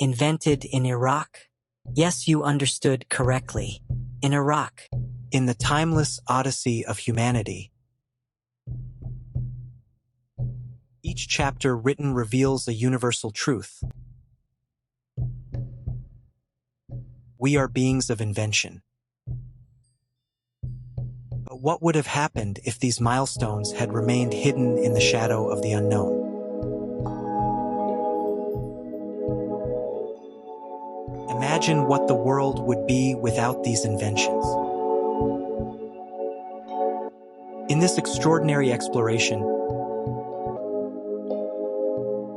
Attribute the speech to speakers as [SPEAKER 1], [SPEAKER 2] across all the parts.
[SPEAKER 1] Invented in Iraq? Yes, you understood correctly. In Iraq.
[SPEAKER 2] In the timeless odyssey of humanity. Each chapter written reveals a universal truth. We are beings of invention. But what would have happened if these milestones had remained hidden in the shadow of the unknown? Imagine what the world would be without these inventions. In this extraordinary exploration,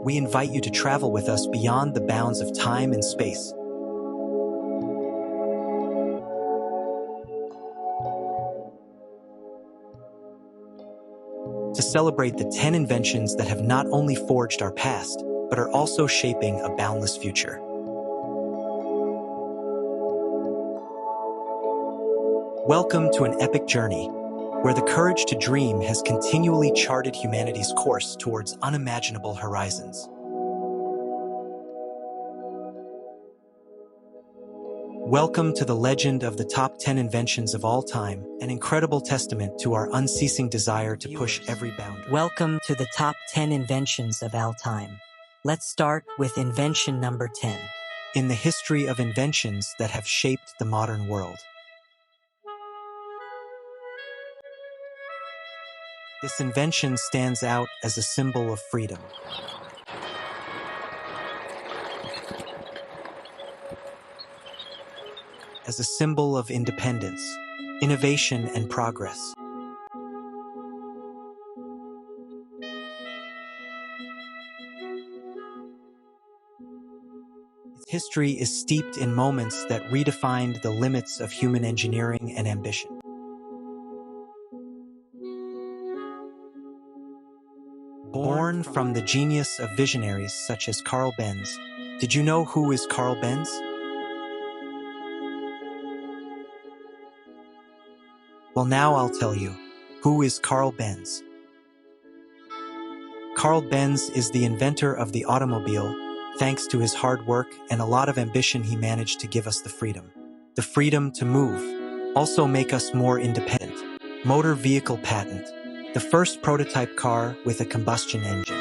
[SPEAKER 2] we invite you to travel with us beyond the bounds of time and space. To celebrate the 10 inventions that have not only forged our past, but are also shaping a boundless future. Welcome to an epic journey, where the courage to dream has continually charted humanity's course towards unimaginable horizons. Welcome to the legend of the top 10 inventions of all time, an incredible testament to our unceasing desire to push every boundary.
[SPEAKER 1] Welcome to the top 10 inventions of all time. Let's start with invention number 10.
[SPEAKER 2] In the history of inventions that have shaped the modern world. This invention stands out as a symbol of freedom. As a symbol of independence, innovation, and progress. Its history is steeped in moments that redefined the limits of human engineering and ambition. Born from the genius of visionaries such as Carl Benz. Did you know who is Carl Benz? Well, now I'll tell you, who is Carl Benz? Carl Benz is the inventor of the automobile. Thanks to his hard work and a lot of ambition, he managed to give us the freedom. The freedom to move, also make us more independent. Motor vehicle patent. The first prototype car with a combustion engine.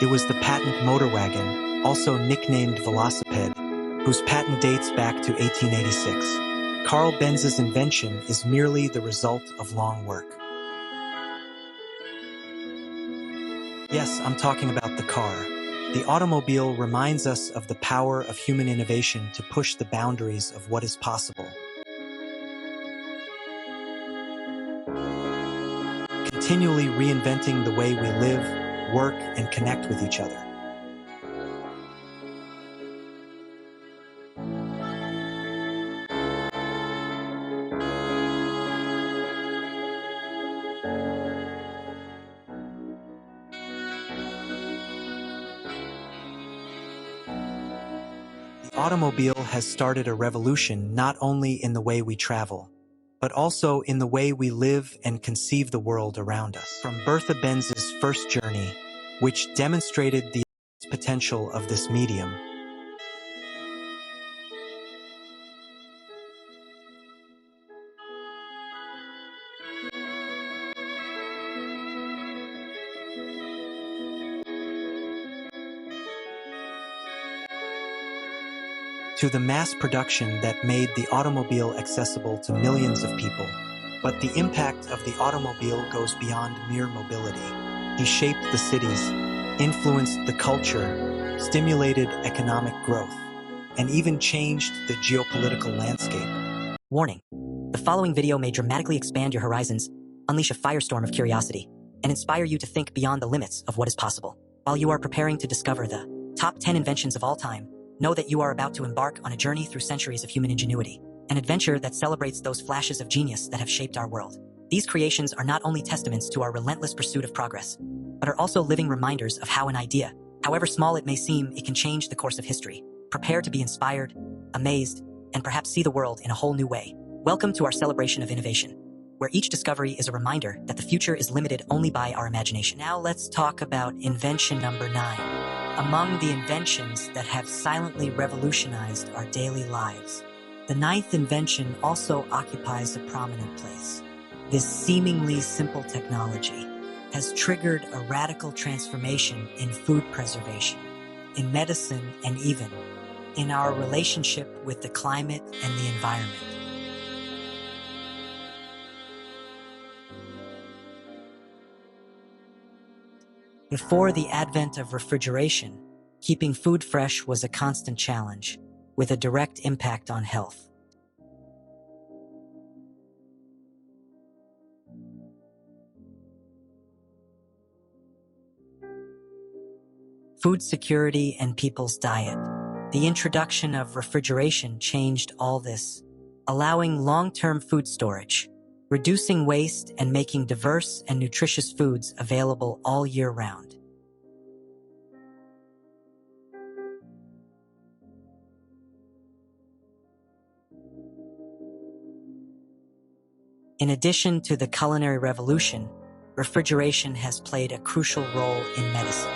[SPEAKER 2] It was the patent motor wagon, also nicknamed velocipede, whose patent dates back to 1886. Carl Benz's invention is merely the result of long work. Yes, I'm talking about the car. The automobile reminds us of the power of human innovation to push the boundaries of what is possible. Continually reinventing the way we live, work, and connect with each other. The automobile has started a revolution not only in the way we travel, but also in the way we live and conceive the world around us. From Bertha Benz's first journey, which demonstrated the potential of this medium, to the mass production that made the automobile accessible to millions of people. But the impact of the automobile goes beyond mere mobility. He shaped the cities, influenced the culture, stimulated economic growth, and even changed the geopolitical landscape.
[SPEAKER 1] Warning: the following video may dramatically expand your horizons, unleash a firestorm of curiosity, and inspire you to think beyond the limits of what is possible. While you are preparing to discover the top 10 inventions of all time, know that you are about to embark on a journey through centuries of human ingenuity, an adventure that celebrates those flashes of genius that have shaped our world. These creations are not only testaments to our relentless pursuit of progress, but are also living reminders of how an idea, however small it may seem, it can change the course of history. Prepare to be inspired, amazed, and perhaps see the world in a whole new way. Welcome to our celebration of innovation, where each discovery is a reminder that the future is limited only by our imagination. Now let's talk about invention number 9. Among the inventions that have silently revolutionized our daily lives, the ninth invention also occupies a prominent place. This seemingly simple technology has triggered a radical transformation in food preservation, in medicine, and even in our relationship with the climate and the environment. Before the advent of refrigeration, keeping food fresh was a constant challenge, with a direct impact on health. Food security and people's diet. The introduction of refrigeration changed all this, allowing long-term food storage, reducing waste, and making diverse and nutritious foods available all year round. In addition to the culinary revolution, refrigeration has played a crucial role in medicine,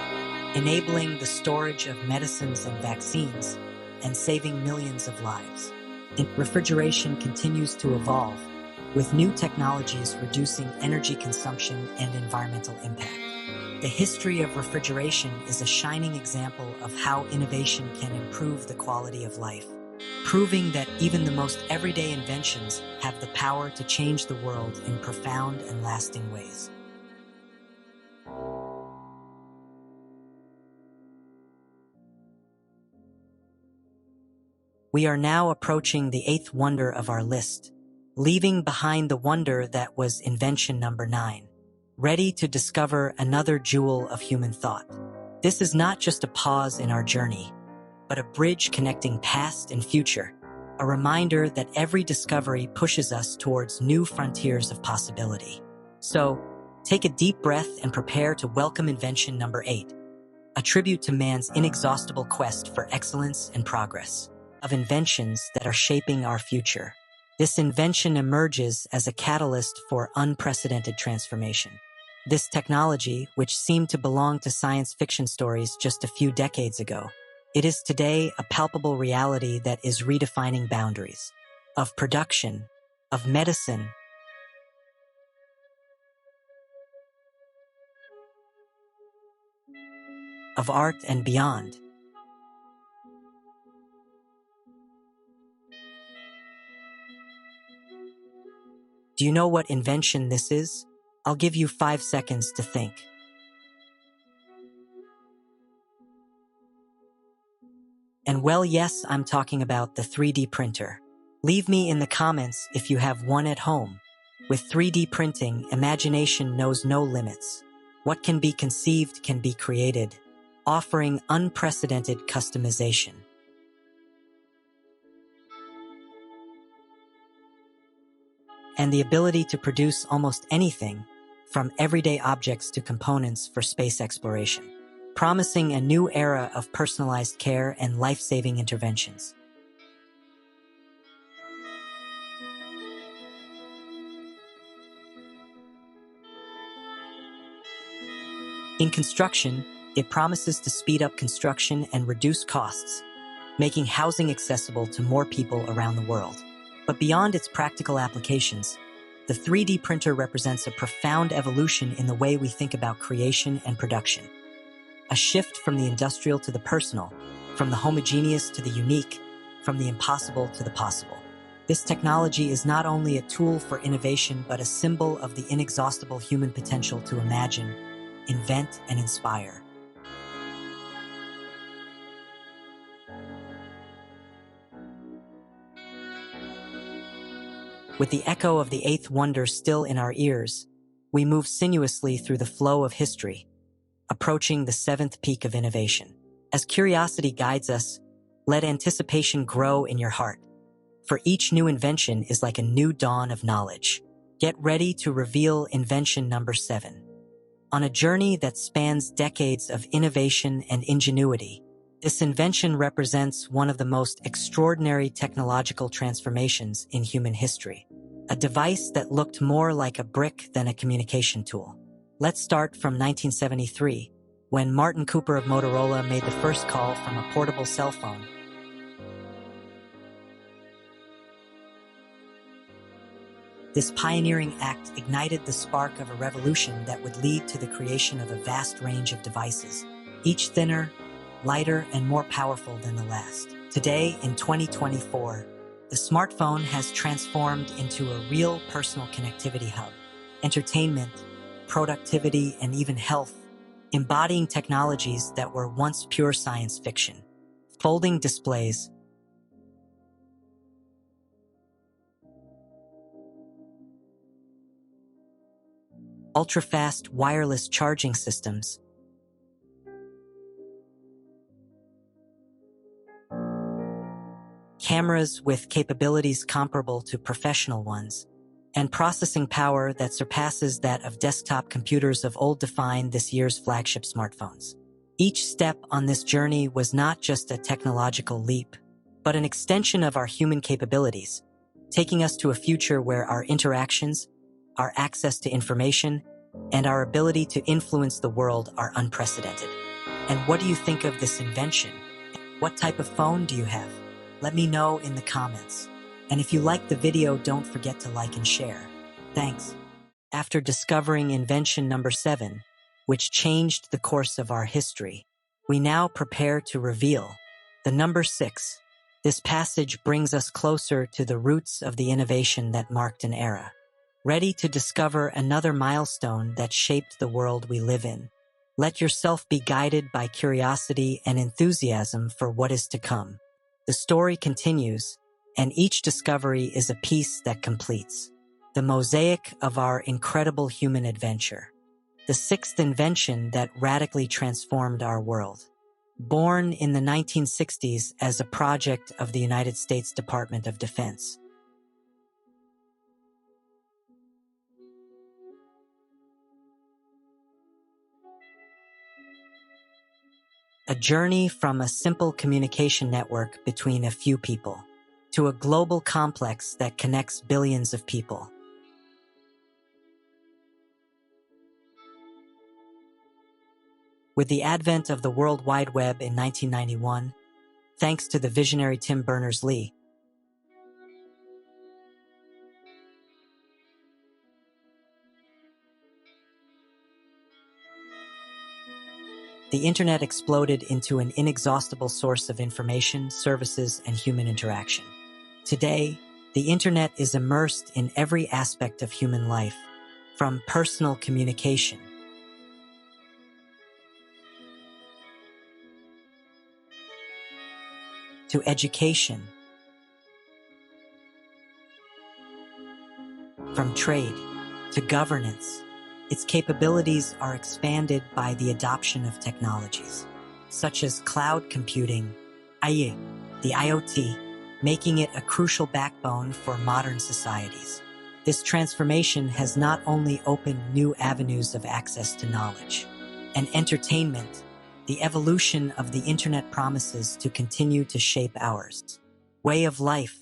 [SPEAKER 1] enabling the storage of medicines and vaccines and saving millions of lives. Refrigeration continues to evolve, with new technologies reducing energy consumption and environmental impact. The history of refrigeration is a shining example of how innovation can improve the quality of life, proving that even the most everyday inventions have the power to change the world in profound and lasting ways. We are now approaching the eighth wonder of our list, leaving behind the wonder that was invention number 9, ready to discover another jewel of human thought. This is not just a pause in our journey, but a bridge connecting past and future, a reminder that every discovery pushes us towards new frontiers of possibility. So, take a deep breath and prepare to welcome invention number 8, a tribute to man's inexhaustible quest for excellence and progress, of inventions that are shaping our future. This invention emerges as a catalyst for unprecedented transformation. This technology, which seemed to belong to science fiction stories just a few decades ago, it is today a palpable reality that is redefining boundaries of production, of medicine, of art, and beyond. Do you know what invention this is? I'll give you 5 seconds to think. And well, yes, I'm talking about the 3D printer. Leave me in the comments if you have one at home. With 3D printing, imagination knows no limits. What can be conceived can be created, offering unprecedented customization. And the ability to produce almost anything, from everyday objects to components for space exploration, promising a new era of personalized care and life-saving interventions. In construction, it promises to speed up construction and reduce costs, making housing accessible to more people around the world. But beyond its practical applications, the 3D printer represents a profound evolution in the way we think about creation and production. A shift from the industrial to the personal, from the homogeneous to the unique, from the impossible to the possible. This technology is not only a tool for innovation, but a symbol of the inexhaustible human potential to imagine, invent, and inspire. With the echo of the eighth wonder still in our ears, we move sinuously through the flow of history, approaching the seventh peak of innovation. As curiosity guides us, let anticipation grow in your heart. For each new invention is like a new dawn of knowledge. Get ready to reveal invention number 7. On a journey that spans decades of innovation and ingenuity, this invention represents one of the most extraordinary technological transformations in human history. A device that looked more like a brick than a communication tool. Let's start from 1973, when Martin Cooper of Motorola made the first call from a portable cell phone. This pioneering act ignited the spark of a revolution that would lead to the creation of a vast range of devices, each thinner, lighter, and more powerful than the last. Today, in 2024, the smartphone has transformed into a real personal connectivity hub. Entertainment, productivity, and even health, embodying technologies that were once pure science fiction. Folding displays, ultra-fast wireless charging systems, cameras with capabilities comparable to professional ones, and processing power that surpasses that of desktop computers of old define this year's flagship smartphones. Each step on this journey was not just a technological leap, but an extension of our human capabilities, taking us to a future where our interactions, our access to information, and our ability to influence the world are unprecedented. And what do you think of this invention? What type of phone do you have? Let me know in the comments. And if you liked the video, don't forget to like and share. Thanks. After discovering invention number 7, which changed the course of our history, we now prepare to reveal the number 6. This passage brings us closer to the roots of the innovation that marked an era. Ready to discover another milestone that shaped the world we live in. Let yourself be guided by curiosity and enthusiasm for what is to come. The story continues, and each discovery is a piece that completes the mosaic of our incredible human adventure. The 6th invention that radically transformed our world. Born in the 1960s as a project of the United States Department of Defense. A journey from a simple communication network between a few people to a global complex that connects billions of people. With the advent of the World Wide Web in 1991, thanks to the visionary Tim Berners-Lee, the internet exploded into an inexhaustible source of information, services, and human interaction. Today, the internet is immersed in every aspect of human life, from personal communication to education, from trade to governance. Its capabilities are expanded by the adoption of technologies, such as cloud computing, the IoT, making it a crucial backbone for modern societies. This transformation has not only opened new avenues of access to knowledge and entertainment, the evolution of the internet promises to continue to shape ours way of life,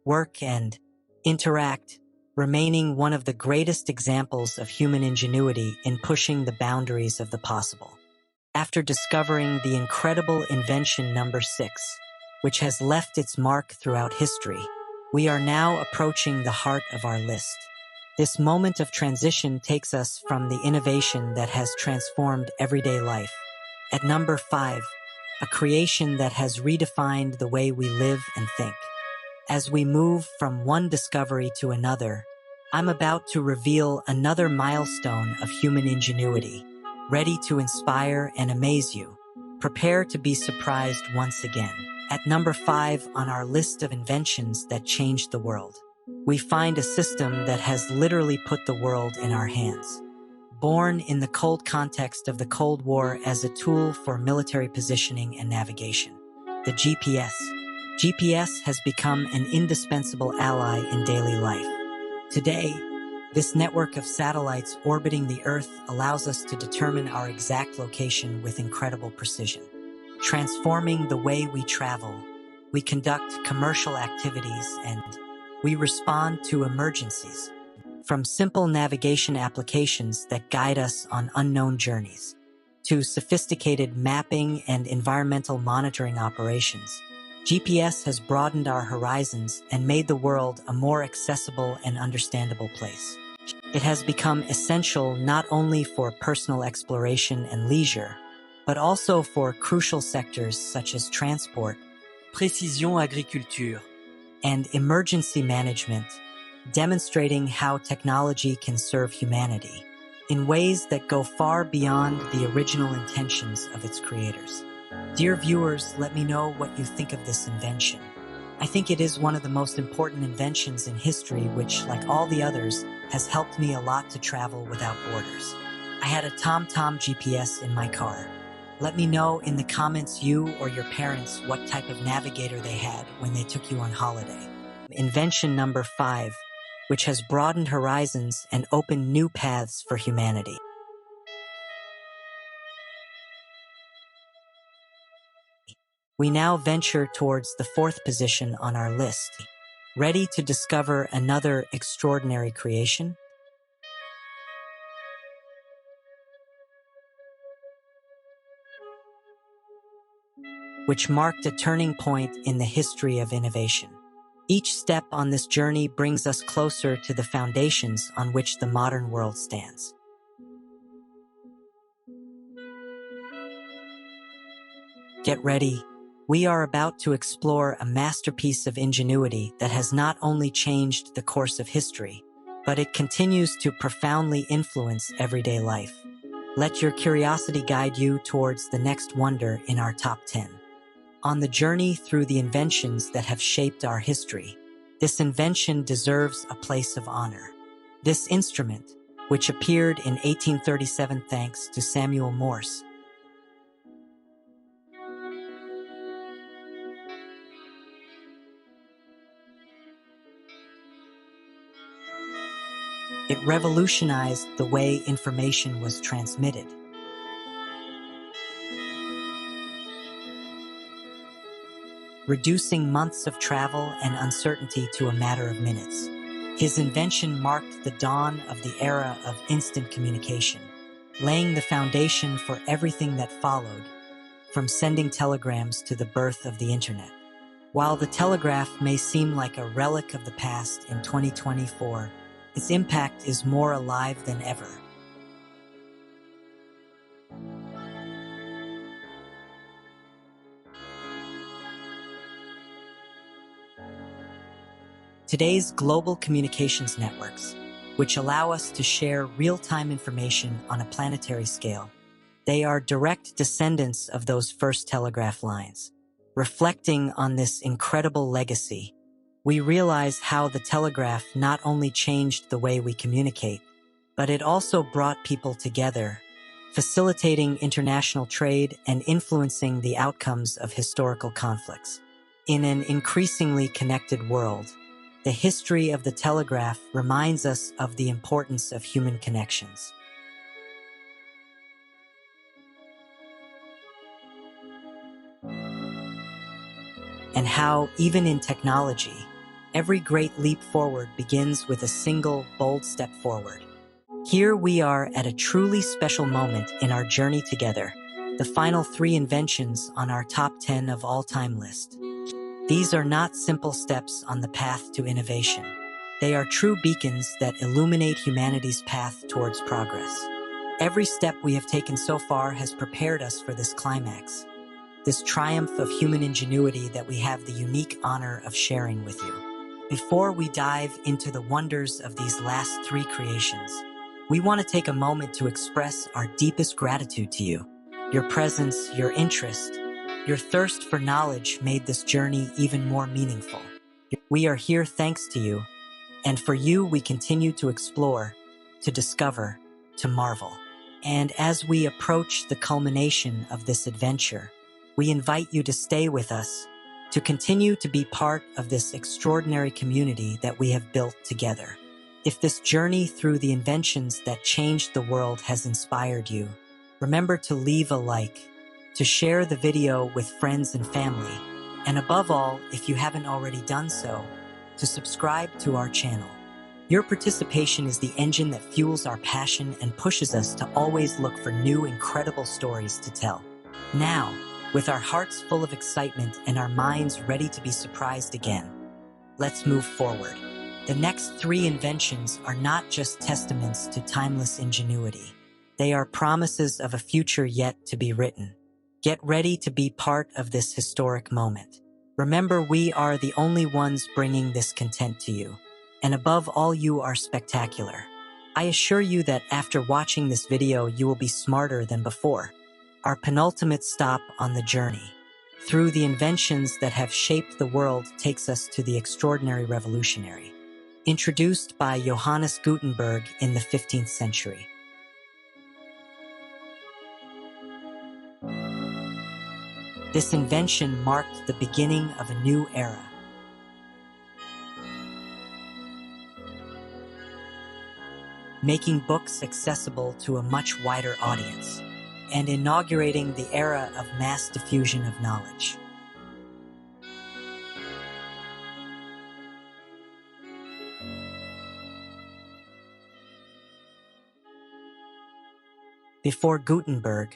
[SPEAKER 1] work, and interact, remaining one of the greatest examples of human ingenuity in pushing the boundaries of the possible. After discovering the incredible invention number 6, which has left its mark throughout history, we are now approaching the heart of our list. This moment of transition takes us from the innovation that has transformed everyday life. At number 5, a creation that has redefined the way we live and think. As we move from one discovery to another, I'm about to reveal another milestone of human ingenuity, ready to inspire and amaze you. Prepare to be surprised once again. At number 5 on our list of inventions that changed the world, we find a system that has literally put the world in our hands. Born in the cold context of the Cold War as a tool for military positioning and navigation, the GPS. GPS has become an indispensable ally in daily life. Today, this network of satellites orbiting the Earth allows us to determine our exact location with incredible precision. Transforming the way we travel, we conduct commercial activities, and we respond to emergencies. From simple navigation applications that guide us on unknown journeys, to sophisticated mapping and environmental monitoring operations, GPS has broadened our horizons and made the world a more accessible and understandable place. It has become essential not only for personal exploration and leisure, but also for crucial sectors such as transport, précision agriculture, and emergency management, demonstrating how technology can serve humanity in ways that go far beyond the original intentions of its creators. Dear viewers, let me know what you think of this invention. I think it is one of the most important inventions in history which, like all the others, has helped me a lot to travel without borders. I had a TomTom GPS in my car. Let me know in the comments you or your parents what type of navigator they had when they took you on holiday. Invention number 5, which has broadened horizons and opened new paths for humanity. We now venture towards the 4th position on our list. Ready to discover another extraordinary creation? Which marked a turning point in the history of innovation. Each step on this journey brings us closer to the foundations on which the modern world stands. Get ready. We are about to explore a masterpiece of ingenuity that has not only changed the course of history, but it continues to profoundly influence everyday life. Let your curiosity guide you towards the next wonder in our top 10. On the journey through the inventions that have shaped our history, this invention deserves a place of honor. This instrument, which appeared in 1837 thanks to Samuel Morse, it revolutionized the way information was transmitted. Reducing months of travel and uncertainty to a matter of minutes. His invention marked the dawn of the era of instant communication, laying the foundation for everything that followed, from sending telegrams to the birth of the internet. While the telegraph may seem like a relic of the past in 2024, its impact is more alive than ever. Today's global communications networks, which allow us to share real-time information on a planetary scale, they are direct descendants of those first telegraph lines. Reflecting on this incredible legacy, we realize how the telegraph not only changed the way we communicate, but it also brought people together, facilitating international trade and influencing the outcomes of historical conflicts. In an increasingly connected world, the history of the telegraph reminds us of the importance of human connections. And how, even in technology, every great leap forward begins with a single, bold step forward. Here we are at a truly special moment in our journey together, the final 3 inventions on our top 10 of all time list. These are not simple steps on the path to innovation. They are true beacons that illuminate humanity's path towards progress. Every step we have taken so far has prepared us for this climax, this triumph of human ingenuity that we have the unique honor of sharing with you. Before we dive into the wonders of these last 3 creations, we want to take a moment to express our deepest gratitude to you. Your presence, your interest, your thirst for knowledge made this journey even more meaningful. We are here thanks to you, and for you we continue to explore, to discover, to marvel. And as we approach the culmination of this adventure, we invite you to stay with us, to continue to be part of this extraordinary community that we have built together. If this journey through the inventions that changed the world has inspired you, remember to leave a like, to share the video with friends and family, and above all, if you haven't already done so, to subscribe to our channel. Your participation is the engine that fuels our passion and pushes us to always look for new, incredible stories to tell. Now, with our hearts full of excitement and our minds ready to be surprised again, let's move forward. The next 3 inventions are not just testaments to timeless ingenuity. They are promises of a future yet to be written. Get ready to be part of this historic moment. Remember, we are the only ones bringing this content to you. And above all, you are spectacular. I assure you that after watching this video, you will be smarter than before. Our penultimate stop on the journey through the inventions that have shaped the world takes us to the extraordinary revolutionary, introduced by Johannes Gutenberg in the 15th century. This invention marked the beginning of a new era. Making books accessible to a much wider audience, and inaugurating the era of mass diffusion of knowledge. Before Gutenberg,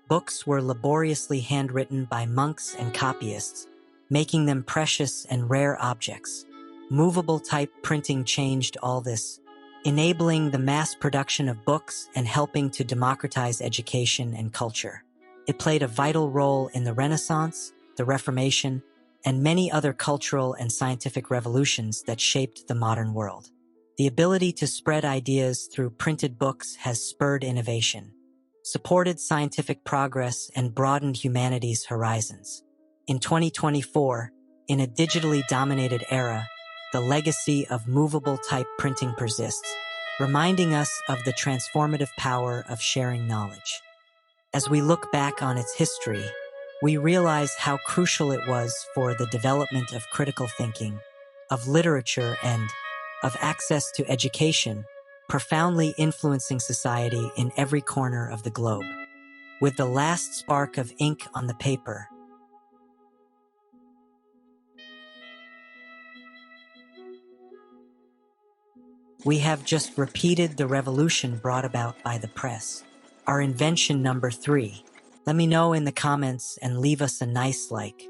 [SPEAKER 1] books were laboriously handwritten by monks and copyists, making them precious and rare objects. Movable type printing changed all this, enabling the mass production of books and helping to democratize education and culture. It played a vital role in the Renaissance, the Reformation, and many other cultural and scientific revolutions that shaped the modern world. The ability to spread ideas through printed books has spurred innovation, supported scientific progress, and broadened humanity's horizons. In 2024, in a digitally dominated era, the legacy of movable type printing persists, reminding us of the transformative power of sharing knowledge. As we look back on its history, we realize how crucial it was for the development of critical thinking, of literature, and of access to education, profoundly influencing society in every corner of the globe. With the last spark of ink on the paper, we have just repeated the revolution brought about by the press. Our invention number 3. Let me know in the comments and leave us a nice like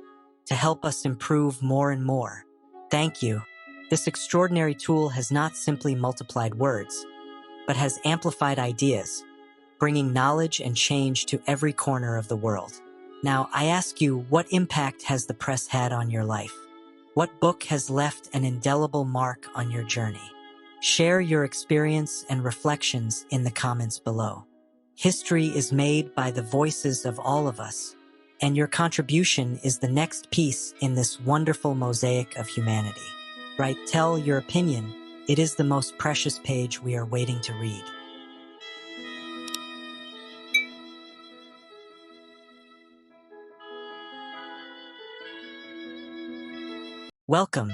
[SPEAKER 1] to help us improve more and more. Thank you. This extraordinary tool has not simply multiplied words, but has amplified ideas, bringing knowledge and change to every corner of the world. Now, I ask you, what impact has the press had on your life? What book has left an indelible mark on your journey? Share your experience and reflections in the comments below. History is made by the voices of all of us, and your contribution is the next piece in this wonderful mosaic of humanity. Right? Tell your opinion. It is the most precious page we are waiting to read. Welcome,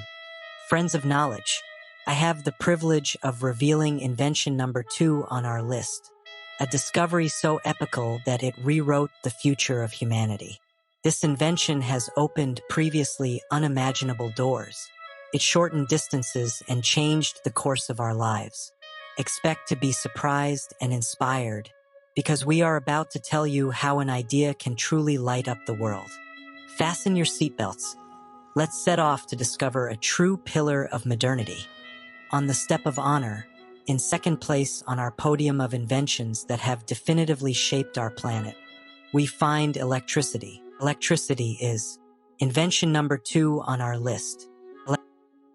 [SPEAKER 1] friends of knowledge. I have the privilege of revealing invention number 2 on our list, a discovery so epical that it rewrote the future of humanity. This invention has opened previously unimaginable doors. It shortened distances and changed the course of our lives. Expect to be surprised and inspired, because we are about to tell you how an idea can truly light up the world. Fasten your seatbelts. Let's set off to discover a true pillar of modernity. On the step of honor, in second place on our podium of inventions that have definitively shaped our planet, we find electricity. Electricity is invention number 2 on our list.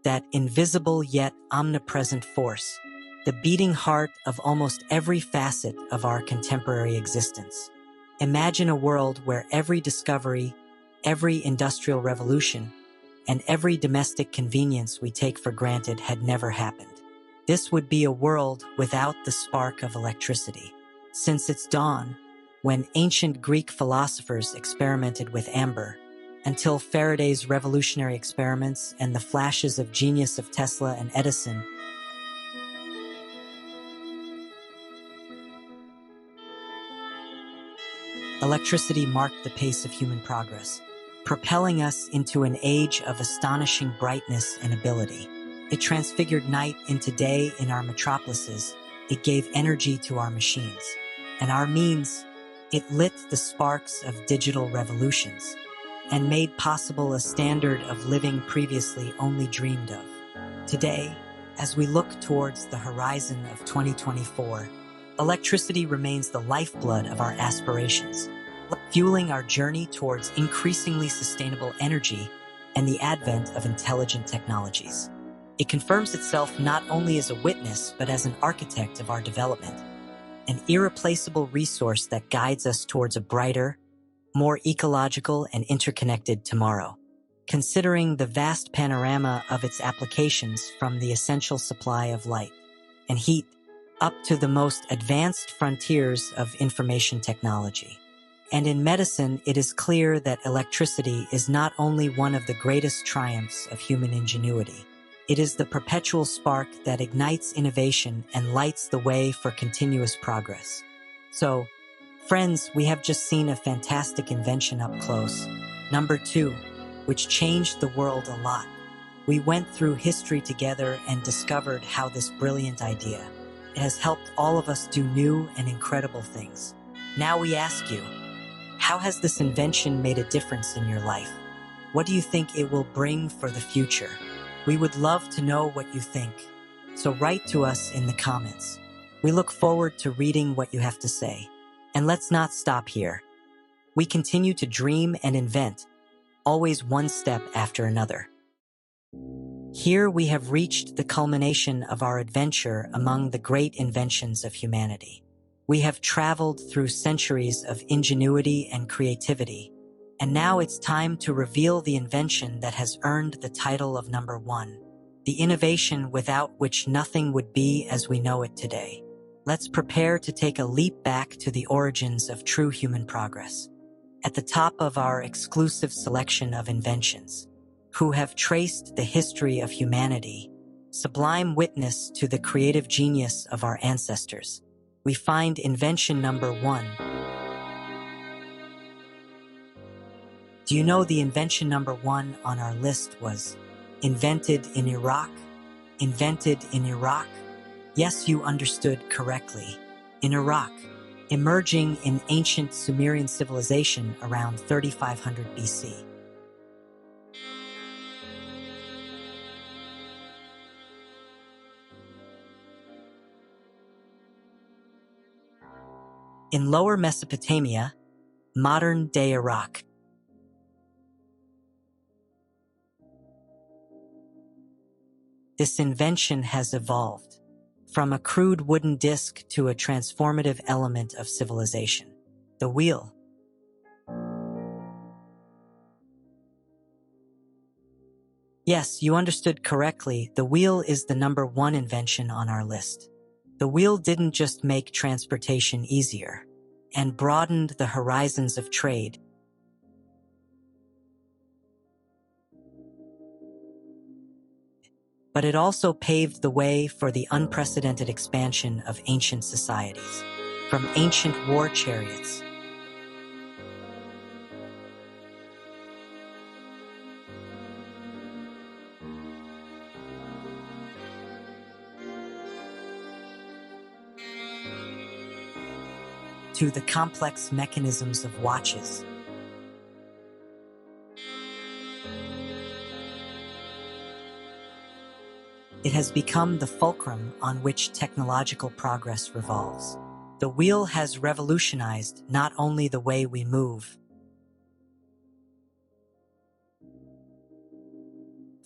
[SPEAKER 1] That invisible yet omnipresent force, the beating heart of almost every facet of our contemporary existence. Imagine a world where every discovery, every industrial revolution, and every domestic convenience we take for granted had never happened. This would be a world without the spark of electricity. Since its dawn, when ancient Greek philosophers experimented with amber, until Faraday's revolutionary experiments and the flashes of genius of Tesla and Edison, electricity marked the pace of human progress, propelling us into an age of astonishing brightness and ability. It transfigured night into day in our metropolises. It gave energy to our machines. And our means, it lit the sparks of digital revolutions and made possible a standard of living previously only dreamed of. Today, as we look towards the horizon of 2024, electricity remains the lifeblood of our aspirations, fueling our journey towards increasingly sustainable energy and the advent of intelligent technologies. It confirms itself not only as a witness, but as an architect of our development, an irreplaceable resource that guides us towards a brighter, more ecological and interconnected tomorrow. Considering the vast panorama of its applications from the essential supply of light and heat up to the most advanced frontiers of information technology. And in medicine, it is clear that electricity is not only one of the greatest triumphs of human ingenuity. It is the perpetual spark that ignites innovation and lights the way for continuous progress. So, friends, we have just seen a fantastic invention up close. Number 2, which changed the world a lot. We went through history together and discovered how this brilliant idea, it has helped all of us do new and incredible things. Now we ask you, how has this invention made a difference in your life? What do you think it will bring for the future? We would love to know what you think, so write to us in the comments. We look forward to reading what you have to say. And let's not stop here. We continue to dream and invent, always one step after another. Here we have reached the culmination of our adventure among the great inventions of humanity. We have traveled through centuries of ingenuity and creativity, and now it's time to reveal the invention that has earned the title of number 1, the innovation without which nothing would be as we know it today. Let's prepare to take a leap back to the origins of true human progress. At the top of our exclusive selection of inventions, who have traced the history of humanity, sublime witness to the creative genius of our ancestors, we find invention number 1. Do you know the invention number 1 on our list was invented in Iraq? Invented in Iraq? Yes, you understood correctly. In Iraq, emerging in ancient Sumerian civilization around 3500 BC. In Lower Mesopotamia, modern-day Iraq. This invention has evolved from a crude wooden disc to a transformative element of civilization, the wheel. Yes, you understood correctly. The wheel is the number 1 invention on our list. The wheel didn't just make transportation easier and broadened the horizons of trade. But it also paved the way for the unprecedented expansion of ancient societies, from ancient war chariots to the complex mechanisms of watches. It has become the fulcrum on which technological progress revolves. The wheel has revolutionized not only the way we move,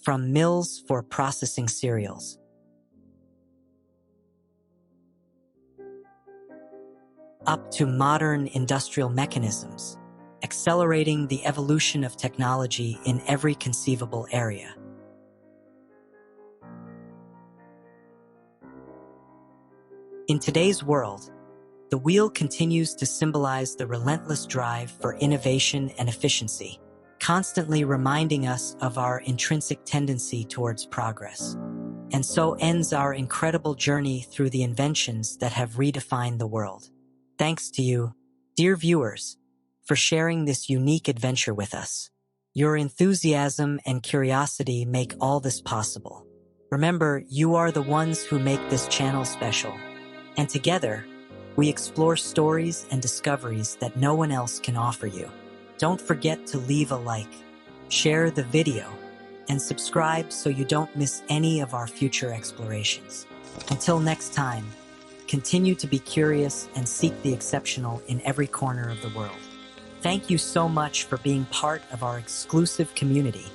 [SPEAKER 1] from mills for processing cereals, up to modern industrial mechanisms, accelerating the evolution of technology in every conceivable area. In today's world, the wheel continues to symbolize the relentless drive for innovation and efficiency, constantly reminding us of our intrinsic tendency towards progress. And so ends our incredible journey through the inventions that have redefined the world. Thanks to you, dear viewers, for sharing this unique adventure with us. Your enthusiasm and curiosity make all this possible. Remember, you are the ones who make this channel special. And together, we explore stories and discoveries that no one else can offer you. Don't forget to leave a like, share the video, and subscribe so you don't miss any of our future explorations. Until next time, continue to be curious and seek the exceptional in every corner of the world. Thank you so much for being part of our exclusive community.